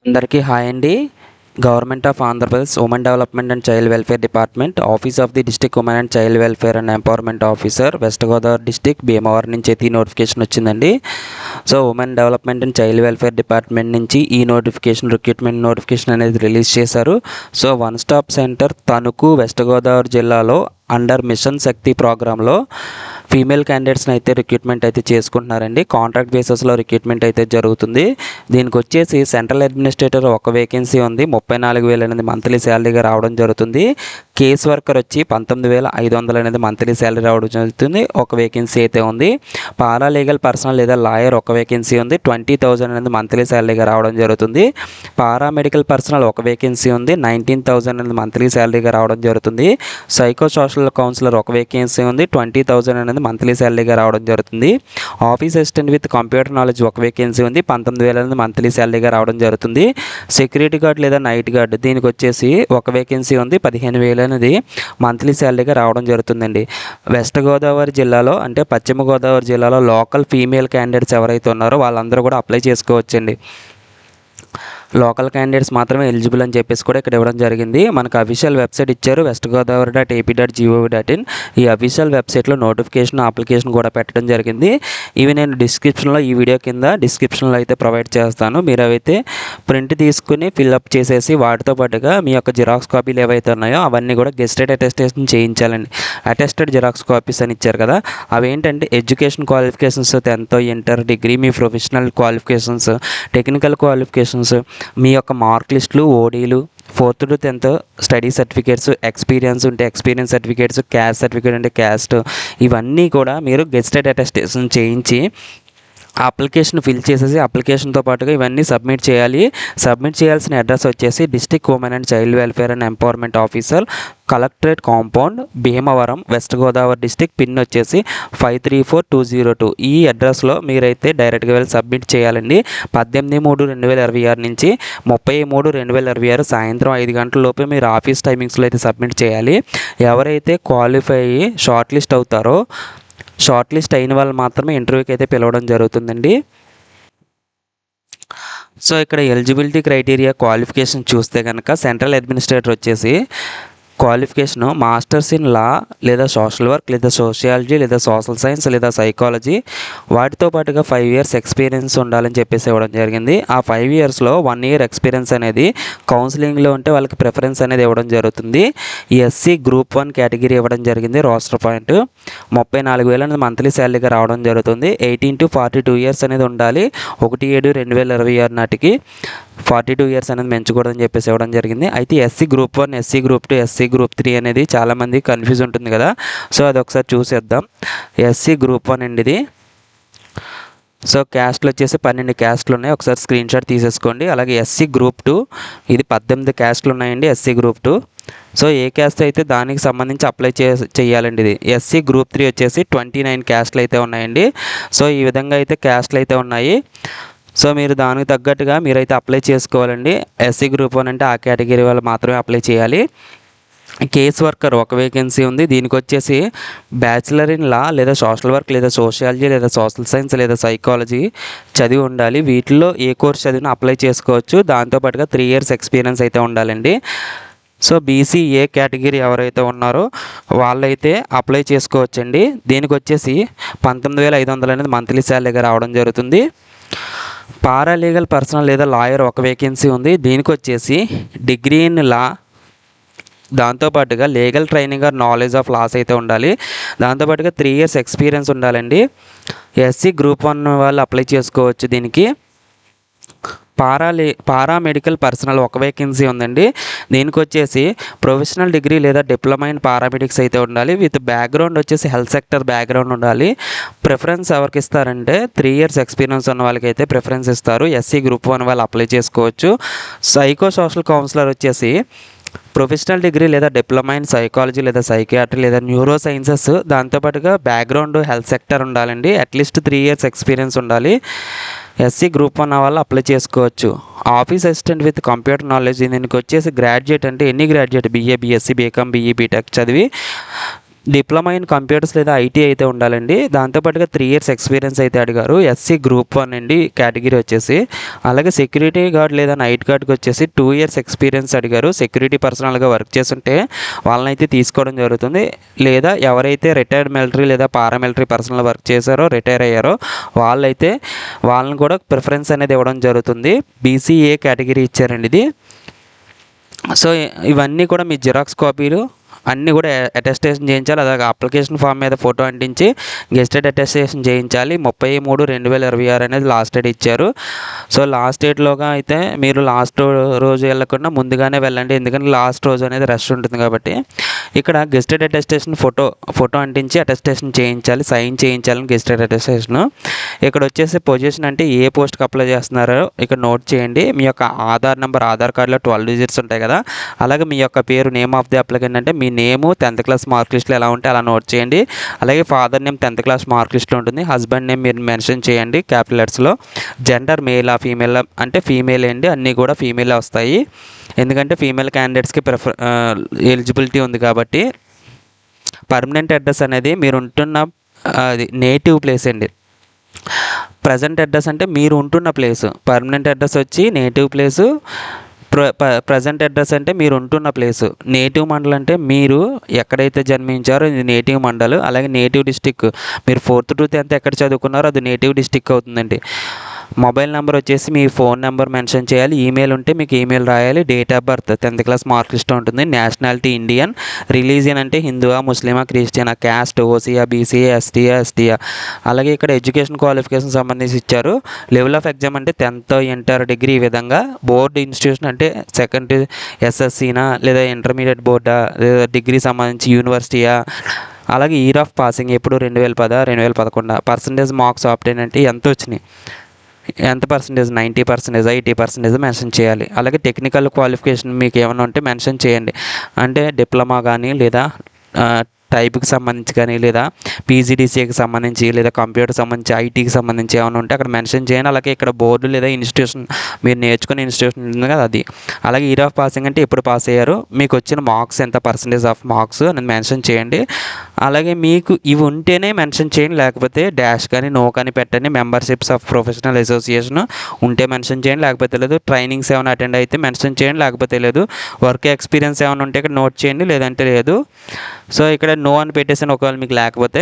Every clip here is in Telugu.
అందరికీ హాయ్ అండి. Government of Andhra Pradesh women development and child welfare department office of the district women and child welfare and empowerment officer west Godavari district Bhimavaram నుంచి అయితే ఈ నోటిఫికేషన్ వచ్చిందండి. So women development and child welfare department నుంచి ఈ రిక్రూట్మెంట్ నోటిఫికేషన్ అనేది రిలీజ్ చేశారు. So one stop centre Tanuku west Godavari జిల్లాలో అండర్ మిషన్ శక్తి ప్రోగ్రాంలో ఫీమేల్ క్యాండిడేట్స్ని అయితే రిక్రూట్మెంట్ అయితే చేసుకుంటున్నారండి. కాంట్రాక్ట్ బేసిస్లో రిక్రూట్మెంట్ అయితే జరుగుతుంది. దీనికి వచ్చేసి సెంట్రల్ అడ్మినిస్ట్రేటర్ ఒక వేకెన్సీ ఉంది. 34,000 అనేది మంత్లీ శాలరీగా రావడం జరుగుతుంది. కేస్ వర్కర్ వచ్చి 19,500 అనేది మంత్లీ శాలరీ రావడం జరుగుతుంది. ఒక వేకెన్సీ అయితే ఉంది. పారాలీగల్ పర్సనల్ లేదా లాయర్ ఒక వేకెన్సీ ఉంది. 20,000 అనేది మంత్లీ శాలరీగా రావడం జరుగుతుంది. పారామెడికల్ పర్సనల్ ఒక వేకెన్సీ ఉంది. 19,000 అనేది మంత్లీ శాలరీగా రావడం జరుగుతుంది. సైకో సోషల్ కౌన్సిలర్ ఒక వేకెన్సీ ఉంది. 20,000 అనేది మంత్లీ శాలరీగా రావడం జరుగుతుంది. Office assistant with computer knowledge ఒక వేకెన్సీ ఉంది. 19,000 అనేది మంత్లీ శాలరీగా రావడం జరుగుతుంది. సెక్యూరిటీ గార్డ్ లేదా నైట్ గార్డ్ దీనికి వచ్చేసి ఒక వేకెన్సీ ఉంది. 15,000 అనేది మంత్లీ శాలరీగా రావడం జరుగుతుందండి. వెస్ట్ గోదావరి జిల్లాలో అంటే పశ్చిమ గోదావరి జిల్లాలో లోకల్ ఫీమేల్ క్యాండిడేట్స్ ఎవరైతే ఉన్నారో వాళ్ళందరూ కూడా అప్లై చేసుకోవచ్చండి. లోకల్ క్యాండిడేట్స్ మాత్రమే ఎలిజిబుల్ అని చెప్పేసి కూడా ఇక్కడ ఇవ్వడం జరిగింది. మనకు అఫీషియల్ వెబ్సైట్ ఇచ్చారు westgodavari.ap.gov.in. ఈ అఫీషియల్ వెబ్సైట్లో నోటిఫికేషన్ అప్లికేషన్ కూడా పెట్టడం జరిగింది. ఇవి నేను డిస్క్రిప్షన్లో ఈ వీడియో కింద డిస్క్రిప్షన్లో అయితే ప్రొవైడ్ చేస్తాను. మీరు అవైతే ప్రింట్ తీసుకుని ఫిల్అప్ చేసేసి వాటితో పాటుగా మీ యొక్క జిరాక్స్ కాపీలు ఏవైతే ఉన్నాయో అవన్నీ కూడా గెస్టెడ్ అటెస్టేషన్ చేయించాలండి. అటెస్టెడ్ జిరాక్స్ కాపీస్ అని ఇచ్చారు కదా, అవి ఏంటంటే education qualifications 10th inter degree, మీ ప్రొఫెషనల్ క్వాలిఫికేషన్స్, టెక్నికల్ క్వాలిఫికేషన్స్, మీ యొక్క మార్క్ లిస్టులు, ఓడీలు, 4th to 10th study certificates, experience ఉంటే ఎక్స్పీరియన్స్ సర్టిఫికేట్స్, క్యాస్ట్ సర్టిఫికేట్ అంటే క్యాస్ట్, ఇవన్నీ కూడా మీరు గెస్టెడ్ అటెస్టేషన్ చేయించి అప్లికేషన్ ఫిల్ చేసేసి అప్లికేషన్తో పాటుగా ఇవన్నీ సబ్మిట్ చేయాలి. సబ్మిట్ చేయాల్సిన అడ్రస్ వచ్చేసి district women and child welfare and empowerment officer, collectorate compound, Bhimavaram, west Godavari district. Pin వచ్చేసి 534202. ఈ అడ్రస్లో మీరైతే డైరెక్ట్గా వెళ్ళి సబ్మిట్ చేయాలండి. 18/3/2026 నుంచి 30/3/2026 సాయంత్రం 5 గంటల లోపే మీరు ఆఫీస్ టైమింగ్స్లో అయితే సబ్మిట్ చేయాలి. ఎవరైతే క్వాలిఫై అయ్యి షార్ట్ లిస్ట్ అవుతారో షార్ట్ లిస్ట్ అయిన వాళ్ళు మాత్రమే ఇంటర్వ్యూకి అయితే పిలవడం జరుగుతుందండి. సో ఇక్కడ ఎలిజిబిలిటీ క్రైటీరియా క్వాలిఫికేషన్ చూస్తే కనుక సెంట్రల్ అడ్మినిస్ట్రేటర్ వచ్చేసి క్వాలిఫికేషను మాస్టర్స్ ఇన్ లా లేదా సోషల్ వర్క్ లేదా సోషియాలజీ లేదా సోషల్ సైన్స్ లేదా సైకాలజీ, వాటితో పాటుగా 5 years ఎక్స్పీరియన్స్ ఉండాలని చెప్పేసి ఇవ్వడం జరిగింది. ఆ 5 yearsలో 1 year ఎక్స్పీరియన్స్ అనేది కౌన్సిలింగ్లో ఉంటే వాళ్ళకి ప్రిఫరెన్స్ అనేది ఇవ్వడం జరుగుతుంది. ఎస్సీ గ్రూప్ 1 కేటగిరీ ఇవ్వడం జరిగింది. రోస్టర్ పాయింట్ 34,000 అనేది మంత్లీ శాలరీగా రావడం జరుగుతుంది. 18 to 42 years అనేది ఉండాలి. 1/7/2026 నాటికి 42 years అనేది పెంచకూడదని చెప్పేసి ఇవ్వడం జరిగింది. అయితే SC group 1, SC group 2, SC group 3 అనేది చాలామంది కన్ఫ్యూజ్ ఉంటుంది కదా, సో అది ఒకసారి చూసేద్దాం. ఎస్సీ గ్రూప్ 1 అండి ఇది. సో క్యాస్ట్లు వచ్చేసి 12 క్యాస్ట్లు ఉన్నాయి, ఒకసారి స్క్రీన్ షాట్ తీసేసుకోండి. అలాగే ఎస్సీ గ్రూప్ 2 ఇది 18 క్యాస్ట్లు ఉన్నాయండి. ఎస్సీ గ్రూప్ 2 సో ఏ క్యాస్ట్ అయితే దానికి సంబంధించి అప్లై చేయాలండి ఇది. ఎస్సీ గ్రూప్ 3 వచ్చేసి 29 క్యాస్ట్లు అయితే ఉన్నాయండి. సో ఈ విధంగా అయితే క్యాస్ట్లు అయితే ఉన్నాయి. సో మీరు దానికి తగ్గట్టుగా మీరైతే అప్లై చేసుకోవాలండి. ఎస్సీ గ్రూప్ 1 అంటే ఆ కేటగిరీ వాళ్ళు మాత్రమే అప్లై చేయాలి. కేస్ వర్కర్ ఒక వేకెన్సీ ఉంది. దీనికి వచ్చేసి బ్యాచిలర్ ఇన్ లా లేదా సోషల్ వర్క్ లేదా సోషియాలజీ లేదా సోషల్ సైన్స్ లేదా సైకాలజీ చదివి ఉండాలి. వీటిలో ఏ కోర్స్ చదివినా అప్లై చేసుకోవచ్చు. దాంతోపాటుగా 3 years ఎక్స్పీరియన్స్ అయితే ఉండాలండి. సో బీసీఏ కేటగిరీ ఎవరైతే ఉన్నారో వాళ్ళైతే అప్లై చేసుకోవచ్చండి. దీనికి వచ్చేసి 19,500 అనేది మంత్లీ శాలరీగా రావడం జరుగుతుంది. పారాలీగల్ పర్సనల్ లేదా లాయర్ ఒక వేకెన్సీ ఉంది. దీనికి వచ్చేసి డిగ్రీ ఇన్ లా, దాంతోపాటుగా legal training or knowledge of laws అయితే ఉండాలి. దాంతోపాటుగా 3 years ఎక్స్పీరియన్స్ ఉండాలండి. ఎస్సీ గ్రూప్ 1 వాళ్ళు అప్లై చేసుకోవచ్చు. దీనికి పారామెడికల్ పర్సనల్ ఒక వేకెన్సీ ఉందండి. దీనికి వచ్చేసి ప్రొఫెషనల్ డిగ్రీ లేదా డిప్లొమా ఇన్ పారామెడిక్స్ అయితే ఉండాలి. విత్ బ్యాక్గ్రౌండ్ వచ్చేసి హెల్త్ సెక్టర్ బ్యాక్గ్రౌండ్ ఉండాలి. ప్రిఫరెన్స్ ఎవరికి ఇస్తారంటే 3 years ఎక్స్పీరియన్స్ ఉన్న వాళ్ళకి అయితే ప్రిఫరెన్స్ ఇస్తారు. ఎస్సీ గ్రూప్ 1 వాళ్ళు అప్లై చేసుకోవచ్చు. సైకో సోషల్ కౌన్సిలర్ వచ్చేసి ప్రొఫెషనల్ డిగ్రీ లేదా డిప్లొమా ఇన్ సైకాలజీ లేదా సైకియాట్రీ లేదా న్యూరో సైన్సెస్, దాంతోపాటుగా బ్యాక్గ్రౌండ్ హెల్త్ సెక్టర్ ఉండాలండి. అట్లీస్ట్ 3 years ఎక్స్పీరియన్స్ ఉండాలి. ఎస్సీ గ్రూప్ 1 వాళ్ళు అప్లై చేసుకోవచ్చు. Office assistant with computer knowledge దీనికి వచ్చేసి గ్రాడ్యుయేట్ అంటే ఎన్ని graduate BA, BSc, BCom, BE, BTech చదివి డిప్లొమా ఇన్ కంప్యూటర్స్ లేదా ఐటీ అయితే ఉండాలండి. దాంతోపాటుగా 3 ఇయర్స్ ఎక్స్పీరియన్స్ అయితే అడిగారు. ఎస్సీ గ్రూప్ 1 అండి కేటగిరీ వచ్చేసి. అలాగే సెక్యూరిటీ గార్డ్ లేదా నైట్ గార్డ్కి వచ్చేసి 2 ఇయర్స్ ఎక్స్పీరియన్స్ అడిగారు. సెక్యూరిటీ పర్సనల్గా వర్క్ చేస్తుంటే వాళ్ళనైతే తీసుకోవడం జరుగుతుంది. లేదా ఎవరైతే రిటైర్డ్ మిలిటరీ లేదా పారామిలిటరీ పర్సనల్ వర్క్ చేశారో రిటైర్ అయ్యారో వాళ్ళని కూడా ప్రిఫరెన్స్ అనేది ఇవ్వడం జరుగుతుంది. బీసీఏ కేటగిరీ ఇచ్చారండి ఇది. సో ఇవన్నీ కూడా మీ జిరాక్స్ కాపీలు అన్నీ కూడా అటెస్టేషన్ చేయించాలి. అలాగే అప్లికేషన్ ఫామ్ మీద ఫోటో అంటించి గెస్టెడ్ అటెస్టేషన్ చేయించాలి. 30/3/2026 అనేది లాస్ట్ డేట్ ఇచ్చారు. సో లాస్ట్ డేట్లోగా అయితే మీరు లాస్ట్ రోజు వెళ్ళకుండా ముందుగానే వెళ్ళండి, ఎందుకంటే లాస్ట్ రోజు అనేది రష్ ఉంటుంది కాబట్టి. ఇక్కడ గెస్టెడ్ అటెస్టేషన్ ఫోటో అంటించి అటెస్టేషన్ చేయించాలి, సైన్ చేయించాలని గెస్టెడ్ అటెస్టేషన్. ఇక్కడ వచ్చేసి పొజిషన్ అంటే ఏ పోస్ట్కి అప్లై చేస్తున్నారో ఇక్కడ నోట్ చేయండి. మీ యొక్క ఆధార్ నెంబర్, ఆధార్ కార్డులో 12 డిజిట్స్ ఉంటాయి కదా, అలాగే మీ యొక్క పేరు, నేమ్ ఆఫ్ ది అప్లికెంట్ అంటే మీ నేము 10th క్లాస్ మార్క్ లిస్ట్లో ఎలా ఉంటే అలా నోట్ చేయండి. అలాగే father name 10th class mark లిస్ట్లో ఉంటుంది. హస్బెండ్ నేమ్ మీరు మెన్షన్ చేయండి క్యాపిటల్ లెటర్స్లో. జెండర్ మేలా ఫీమేల్ అంటే ఫీమేల్ అండి, అన్నీ కూడా ఫీమేల్ వస్తాయి, ఎందుకంటే ఫీమేల్ క్యాండిడేట్స్కి ఎలిజిబిలిటీ ఉంది కాబట్టి. పర్మనెంట్ అడ్రస్ అనేది మీరు ఉంటున్న అది నేటివ్ ప్లేస్ అండి. ప్రజెంట్ అడ్రస్ అంటే మీరు ఉంటున్న ప్లేసు. పర్మనెంట్ అడ్రస్ వచ్చి నేటివ్ ప్లేసు, ప్రజెంట్ అడ్రస్ అంటే మీరు ఉంటున్న ప్లేసు. నేటివ్ మండల్ అంటే మీరు ఎక్కడైతే జన్మించారో ఇది నేటివ్ మండల్. అలాగే నేటివ్ డిస్టిక్ మీరు 4th to 10th ఎక్కడ చదువుకున్నారో అది నేటివ్ డిస్టిక్ అవుతుందండి. మొబైల్ నెంబర్ వచ్చేసి మీ ఫోన్ నెంబర్ మెన్షన్ చేయాలి. ఈమెయిల్ ఉంటే మీకు ఈమెయిల్ రాయాలి. Date of birth 10th class mark list ఉంటుంది. Nationality Indian. రిలీజియన్ అంటే హిందువా, ముస్లిమా, క్రిస్టియనా, క్యాస్ట్ ఓసీయా, బీసీఏ, ఎస్టీయా. అలాగే ఇక్కడ ఎడ్యుకేషన్ క్వాలిఫికేషన్ సంబంధించి ఇచ్చారు. లెవెల్ ఆఫ్ ఎగ్జామ్ అంటే 10th, ఇంటర్, డిగ్రీ ఈ విధంగా. బోర్డు ఇన్స్టిట్యూషన్ అంటే సెకండ్ ఎస్ఎస్సీనా లేదా ఇంటర్మీడియట్ బోర్డా లేదా డిగ్రీ సంబంధించి యూనివర్సిటీయా. అలాగే ఇయర్ ఆఫ్ పాసింగ్ ఎప్పుడు 2010, 2011. పర్సంటేజ్ మార్క్స్ ఆప్టైన్ అంటే ఎంత వచ్చినాయి, ఎంత పర్సెంటేజ్, 90%, 80% మెన్షన్ చేయాలి. అలాగే టెక్నికల్ క్వాలిఫికేషన్ మీకు ఏమైనా ఉంటే మెన్షన్ చేయండి. అంటే డిప్లొమా కానీ లేదా టైప్కి సంబంధించి కానీ లేదా పీజీడీసీకి సంబంధించి లేదా కంప్యూటర్ సంబంధించి ఐటీకి సంబంధించి ఏమైనా ఉంటే అక్కడ మెన్షన్ చేయండి. అలాగే ఇక్కడ బోర్డు లేదా ఇన్స్టిట్యూషన్ మీరు నేర్చుకునే ఇన్స్టిట్యూషన్ ఉంటుంది కదా అది. అలాగే ఇయర్ ఆఫ్ పాసింగ్ అంటే ఎప్పుడు పాస్ అయ్యారు, మీకు వచ్చిన మార్క్స్ ఎంత, పర్సంటేజ్ ఆఫ్ మార్క్స్ అనేది మెన్షన్ చేయండి. అలాగే మీకు ఇవి ఉంటేనే మెన్షన్ చేయండి, లేకపోతే డాష్ కానీ నో కానీ పెట్టండి. మెంబర్షిప్స్ ఆఫ్ ప్రొఫెషనల్ అసోసియేషన్ ఉంటే మెన్షన్ చేయండి, లేకపోతే లేదు. ట్రైనింగ్స్ ఏమైనా అటెండ్ అయితే మెన్షన్ చేయండి, లేకపోతే లేదు. వర్క్ ఎక్స్పీరియన్స్ ఏమైనా ఉంటే ఇక్కడ నోట్ చేయండి, లేదంటే లేదు. సో ఇక్కడ నో అని పెట్టేసాను. ఒకవేళ మీకు లేకపోతే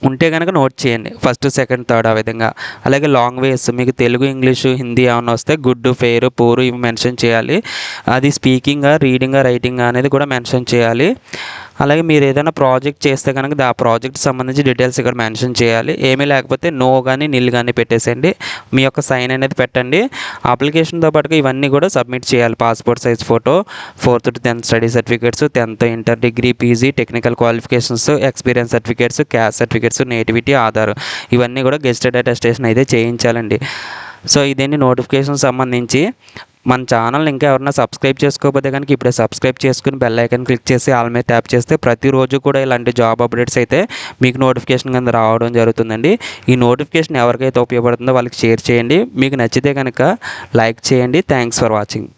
ఉంటే కనుక నోట్ చేయండి, ఫస్ట్, సెకండ్, థర్డ్ ఆ విధంగా. అలాగే లాంగ్వేజ్ మీకు తెలుగు, ఇంగ్లీషు, హిందీ ఏమైనా వస్తే గుడ్, ఫెయిర్, పూర్ ఇవి మెన్షన్ చేయాలి. అది స్పీకింగా, రీడింగా, రైటింగా అనేది కూడా మెన్షన్ చేయాలి. అలాగే మీరు ఏదైనా ప్రాజెక్ట్ చేస్తే కనుక ఆ ప్రాజెక్ట్ సంబంధించి డీటెయిల్స్ ఇక్కడ మెన్షన్ చేయాలి. ఏమీ లేకపోతే నో కానీ నిల్ కానీ పెట్టేసేయండి. మీ యొక్క సైన్ అనేది పెట్టండి. అప్లికేషన్తో పాటుగా ఇవన్నీ కూడా సబ్మిట్ చేయాలి. Passport size photo, 4th to 10th study certificates, 10th, inter, degree, PG, technical qualifications, experience certificates, caste certificates, nativity, Aadhaar ఇవన్నీ కూడా గెస్టెడ్ అటెస్టేషన్ అయితే చేయించాలండి. సో ఇదేంటి నోటిఫికేషన్ సంబంధించి. మన ఛానల్ ఇంకా ఎవరైనా సబ్స్క్రైబ్ చేసుకోకపోతే కనుక ఇప్పుడే సబ్స్క్రైబ్ చేసుకుని బెల్ ఐకాన్ క్లిక్ చేసి ఆల్ మీద ట్యాప్ చేస్తే ప్రతిరోజు కూడా ఇలాంటి జాబ్ అప్డేట్స్ అయితే మీకు నోటిఫికేషన్ కింద రావడం జరుగుతుందండి. ఈ నోటిఫికేషన్ ఎవరికైతే ఉపయోగపడుతుందో వాళ్ళకి షేర్ చేయండి. మీకు నచ్చితే కనుక లైక్ చేయండి. Thanks for watching.